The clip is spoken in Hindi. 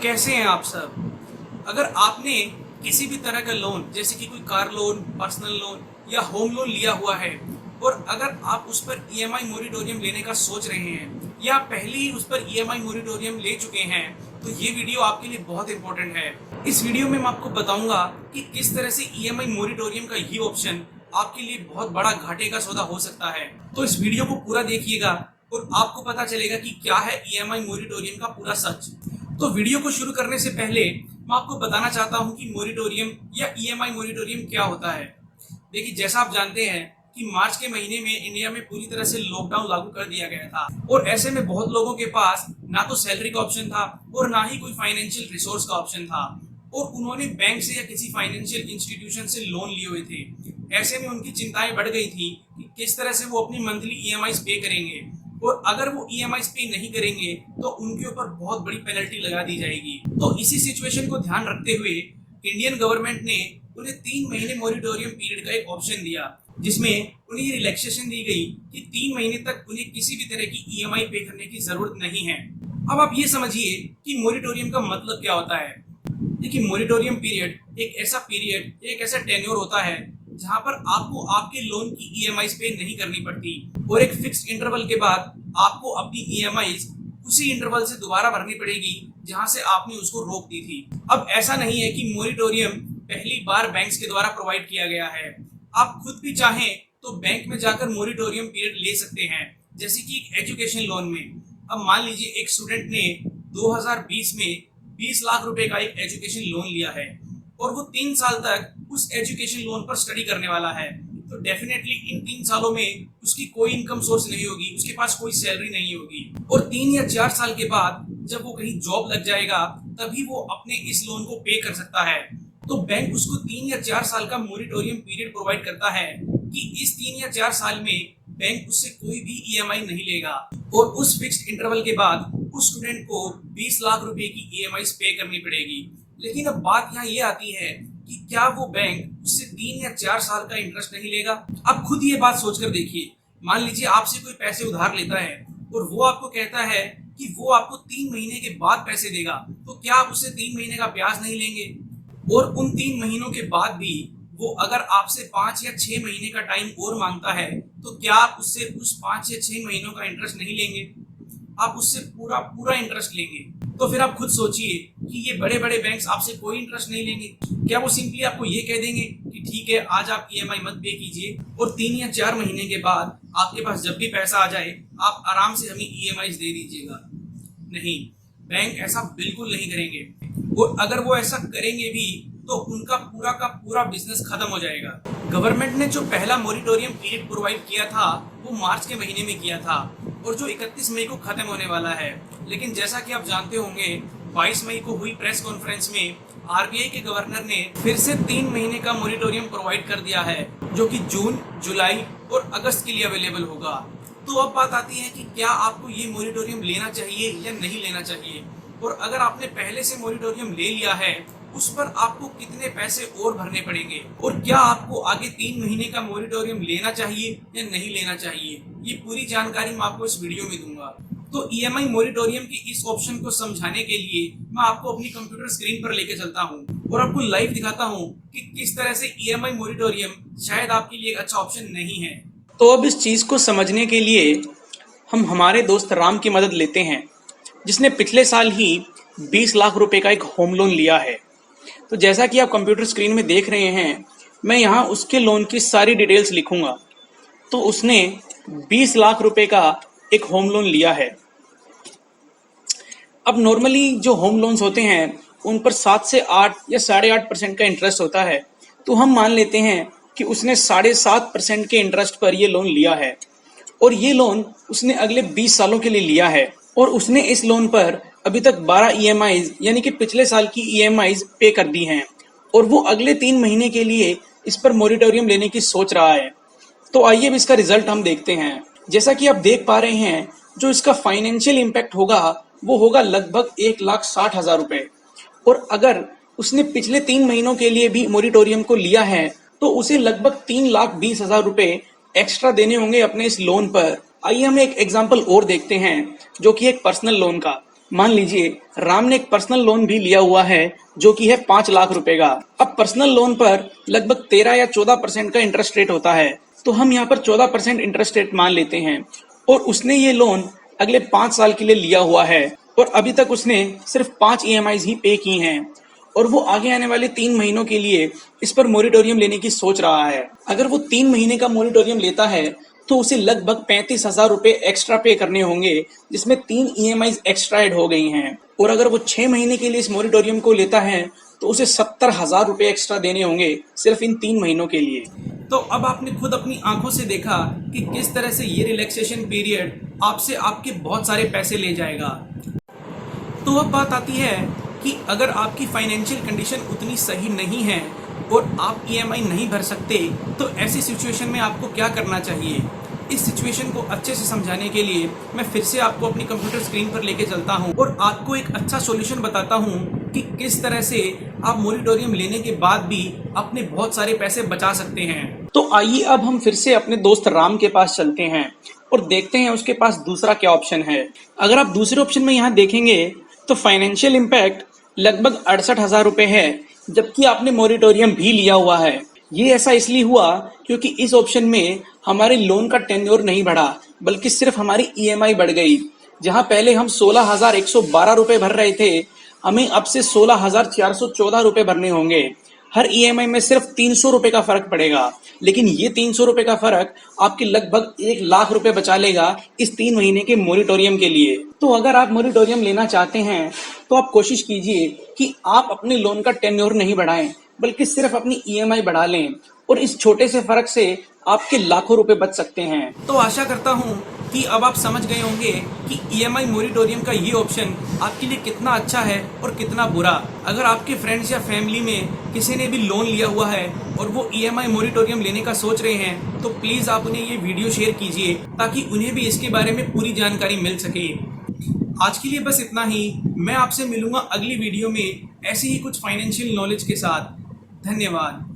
कैसे हैं आप सब। अगर आपने किसी भी तरह का लोन जैसे कि कोई कार लोन, पर्सनल लोन या होम लोन लिया हुआ है और अगर आप उस पर ईएमआई मोरिटोरियम लेने का सोच रहे हैं या पहले ही उस पर ईएमआई मोरिटोरियम ले चुके हैं तो ये वीडियो आपके लिए बहुत इंपॉर्टेंट है। इस वीडियो में मैं आपको बताऊंगा कि किस तरह से ईएमआई मोरिटोरियम का ये ऑप्शन आपके लिए बहुत बड़ा घाटे का सौदा हो सकता है। तो इस वीडियो को पूरा देखिएगा और आपको पता चलेगा कि क्या है ईएमआई मोरिटोरियम का पूरा सच। तो वीडियो को शुरू करने से पहले मैं आपको बताना चाहता हूं कि मोरिटोरियम या ईएमआई मोरिटोरियम क्या होता है। देखिए, जैसा आप जानते हैं कि मार्च के महीने में इंडिया में पूरी तरह से लॉकडाउन लागू कर दिया गया था और ऐसे में बहुत लोगों के पास ना तो सैलरी का ऑप्शन था और ना ही कोई फाइनेंशियल रिसोर्स का ऑप्शन था और उन्होंने बैंक से या किसी फाइनेंशियल इंस्टीट्यूशन से लोन लिए हुए थे। ऐसे में उनकी चिंताएं बढ़ गई थी कि किस तरह से वो अपनी मंथली ईएमआई पे करेंगे और अगर वो ईएमआई पे नहीं करेंगे तो उनके ऊपर बहुत बड़ी पेनल्टी लगा दी जाएगी। तो इसी सिचुएशन को ध्यान रखते हुए इंडियन गवर्नमेंट ने उन्हें 3 महीने मोरिटोरियम पीरियड का एक ऑप्शन दिया जिसमें उन्हें रिलैक्सेशन दी गई कि 3 महीने तक उन्हें किसी भी तरह की ईएमआई पे करने की जरूरत नहीं है। अब आप ये समझिए कि मोरिटोरियम का मतलब क्या होता है। देखिए, मोरिटोरियम पीरियड एक ऐसा टेन्योर होता है जहां पर आपको आपके लोन की ईएमआई पे नहीं करनी पड़ती और एक फिक्स्ड इंटरवल के बाद आपको अपनी ईएमआई उसी इंटरवल से दोबारा भरनी पड़ेगी जहां से आपने उसको रोक दी थी। अब ऐसा नहीं है कि मोरिटोरियम पहली बार बैंक्स के द्वारा प्रोवाइड किया गया है। आप खुद भी चाहें तो बैंक में जाकर मोरिटोरियम पीरियड ले सकते हैं, जैसे कि एक एजुकेशन लोन में। अब मान लीजिए एक स्टूडेंट ने 2020 में 20 लाख रुपए का एक एजुकेशन लोन लिया है और वो 3 साल तक उस एजुकेशन लोन पर स्टडी करने वाला है, तो डेफिनेटली इन 3 सालों में उसकी कोई इनकम सोर्स नहीं होगी, उसके पास कोई सैलरी नहीं होगी और 3 या 4 साल के बाद जब वो कहीं जॉब लग जाएगा तभी वो अपने इस लोन को पे कर सकता है। तो बैंक उसको 3 या 4 साल का मोरिटोरियम पीरियड प्रोवाइड करता है कि इस 3 या 4 साल में बैंक उससे कोई भी ईएमआई नहीं लेगा और उस फिक्स्ड इंटरवल के बाद उस स्टूडेंट को 20 लाख रुपए की ईएमआई पे करनी पड़ेगी। लेकिन अब बात यहाँ ये आती है कि क्या वो बैंक उससे 3 या 4 साल का इंटरेस्ट नहीं लेगा। अब खुद ये बात सोचकर देखिए, मान लीजिए आपसे कोई पैसे उधार लेता है और वो आपको कहता है कि वो आपको 3 महीने के बाद पैसे देगा, तो क्या आप उससे 3 महीने का ब्याज नहीं लेंगे? और उन 3 महीनों के बाद भी वो अगर आपसे 5 या 6 महीने का टाइम और मांगता है तो क्या आप उससे उस 5 या 6 महीनों का इंटरेस्ट नहीं लेंगे? आप उससे पूरा पूरा इंटरेस्ट लेंगे। तो फिर आप खुद सोचिए कि ये बड़े बड़े बैंक्स आपसे कोई इंटरेस्ट नहीं लेंगे। क्या वो सिंपली आपको ये कह देंगे कि ठीक है, आज आप ईएमआई मत पे कीजिए और 3 या 4 महीने के बाद आपके पास जब भी पैसा आ जाए आप आराम से हमें ईएमआई दे दीजिएगा? नहीं, बैंक ऐसा बिल्कुल नहीं करेंगे और अगर वो ऐसा करेंगे भी तो उनका पूरा का पूरा बिजनेस खत्म हो जाएगा। गवर्नमेंट ने जो पहला मोरिटोरियम पीरियड प्रोवाइड किया था वो मार्च के महीने में किया था और जो 31 मई को खत्म होने वाला है। लेकिन जैसा कि आप जानते होंगे 22 मई को हुई प्रेस कॉन्फ्रेंस में आरबीआई के गवर्नर ने फिर से 3 महीने का मोरिटोरियम प्रोवाइड कर दिया है जो कि जून, जुलाई और अगस्त के लिए अवेलेबल होगा। तो अब बात आती है कि क्या आपको ये मोरिटोरियम लेना चाहिए या नहीं लेना चाहिए, और अगर आपने पहले से मोरिटोरियम ले लिया है उस पर आपको कितने पैसे और भरने पड़ेंगे और क्या आपको आगे 3 महीने का मोरिटोरियम लेना चाहिए या नहीं लेना चाहिए, ये पूरी जानकारी मैं आपको इस वीडियो में दूंगा। तो ईएमआई मोरिटोरियम के इस ऑप्शन को समझाने के लिए मैं आपको अपनी कंप्यूटर स्क्रीन पर लेके चलता हूँ और आपको लाइव दिखाता हूँ कि किस तरह से ईएमआई मोरिटोरियम शायद आपके लिए एक अच्छा ऑप्शन नहीं है। तो अब इस चीज को समझने के लिए हम हमारे दोस्त राम की मदद लेते हैं जिसने पिछले साल ही 20 लाख रुपए का एक होम लोन लिया है। तो जैसा कि आप कंप्यूटर स्क्रीन में देख रहे हैं, मैं यहाँ उसके लोन की सारी डिटेल्स लिखूंगा। तो उसने 20 लाख रुपए का एक होम लोन लिया है। अब नॉर्मली जो होम लोन्स होते हैं उन पर 7 से 8 या 8.5% का इंटरेस्ट होता है। तो हम मान लेते हैं कि उसने 7.5% के इंटरेस्ट पर ये लोन लिया है और ये लोन उसने अगले 20 सालों के लिए लिया है और उसने इस लोन पर अभी तक 12 ईएमआईज यानी कि पिछले साल की ईएमआईज पे कर दी हैं और वो अगले 3 महीने के लिए इस पर मोरिटोरियम लेने की सोच रहा है। तो आइए अब इसका रिजल्ट हम देखते हैं। जैसा कि आप देख पा रहे हैं, जो इसका फाइनेंशियल इम्पैक्ट होगा वो होगा लगभग 1,60,000 रुपए और अगर उसने पिछले 3 महीनों के लिए भी मोरिटोरियम को लिया है तो उसे लगभग 3,20,000 रुपए एक्स्ट्रा देने होंगे अपने इस लोन पर। आइए हम एक एग्जाम्पल और देखते हैं जो कि एक पर्सनल लोन का। मान लीजिए राम ने एक पर्सनल लोन भी लिया हुआ है जो कि है 5 लाख रुपए का। अब पर्सनल लोन पर लगभग 13 या 14% का इंटरेस्ट रेट होता है, तो हम यहाँ पर 14% इंटरेस्ट रेट मान लेते हैं। और उसने ये लोन अगले 5 साल के लिए लिया हुआ है और अभी तक उसने सिर्फ 5 EMIs ही पे की हैं और वो आगे आने वाले 3 महीनों के लिए इस पर मोरिटोरियम लेने की सोच रहा है। अगर वो 3 महीने का मोरिटोरियम लेता है तो उसे लगभग 35,000 रुपए एक्स्ट्रा पे करने होंगे, जिसमें 3 EMIs एक्स्ट्रा ऐड हो गई हैं। और अगर वो 6 महीने के लिए इस मोरिटोरियम को लेता है तो उसे 70,000 रुपए एक्स्ट्रा देने होंगे सिर्फ इन 3 महीनों के लिए। तो अब आपने खुद अपनी आंखों से देखा कि किस तरह से ये रिलैक्सेशन पीरियड आपसे आपके बहुत सारे पैसे ले जाएगा। तो अब बात आती है कि अगर आपकी फाइनेंशियल कंडीशन उतनी सही नहीं है और आप EMI नहीं भर सकते, तो ऐसी सिचुएशन में आपको क्या करना चाहिए। इस सिचुएशन को अच्छे से समझाने के लिए मैं फिर से आपको अपनी कंप्यूटर स्क्रीन पर लेके चलता हूं और आपको एक अच्छा सॉल्यूशन बताता हूं कि किस तरह से आप मोरिटोरियम लेने के बाद भी अपने बहुत सारे पैसे बचा सकते हैं। तो आइए अब हम फिर से अपने दोस्त राम के पास चलते हैं और देखते हैं उसके पास दूसरा क्या ऑप्शन है। अगर आप दूसरे ऑप्शन में यहाँ देखेंगे तो फाइनेंशियल इम्पैक्ट लगभग 68,000 रुपए है, जबकि आपने मोरिटोरियम भी लिया हुआ है। ये ऐसा इसलिए हुआ क्योंकि इस ऑप्शन में हमारे लोन का टेन्योर नहीं बढ़ा, बल्कि सिर्फ हमारी EMI बढ़ गई। जहां पहले हम 16,112 रुपए भर रहे थे, हमें अब से 16,414 रुपए भरने होंगे। हर EMI में सिर्फ 300 रुपए का फर्क पड़ेगा, लेकिन ये 300 रुपए का फर्क आपके लगभग 1 लाख रुपए बचा लेगा इस 3 महीने के मोरिटोरियम के लिए। तो अगर आप मोरिटोरियम लेना चाहते हैं तो आप कोशिश कीजिए कि आप अपने लोन का टेन्योर नहीं बढ़ाएं, बल्कि सिर्फ अपनी EMI बढ़ा लें और इस छोटे से फर्क से आपके लाखों रुपए बच सकते हैं। तो आशा करता हूं कि अब आप समझ गए होंगे कि EMI मोरिटोरियम का ये ऑप्शन आपके लिए कितना अच्छा है और कितना बुरा। अगर आपके फ्रेंड्स या फैमिली में किसी ने भी लोन लिया हुआ है और वो EMI मोरिटोरियम लेने का सोच रहे हैं, तो प्लीज़ आप उन्हें ये वीडियो शेयर कीजिए ताकि उन्हें भी इसके बारे में पूरी जानकारी मिल सके। आज के लिए बस इतना ही। मैं आपसे मिलूंगा अगली वीडियो में ऐसी ही कुछ फाइनेंशियल नॉलेज के साथ। धन्यवाद।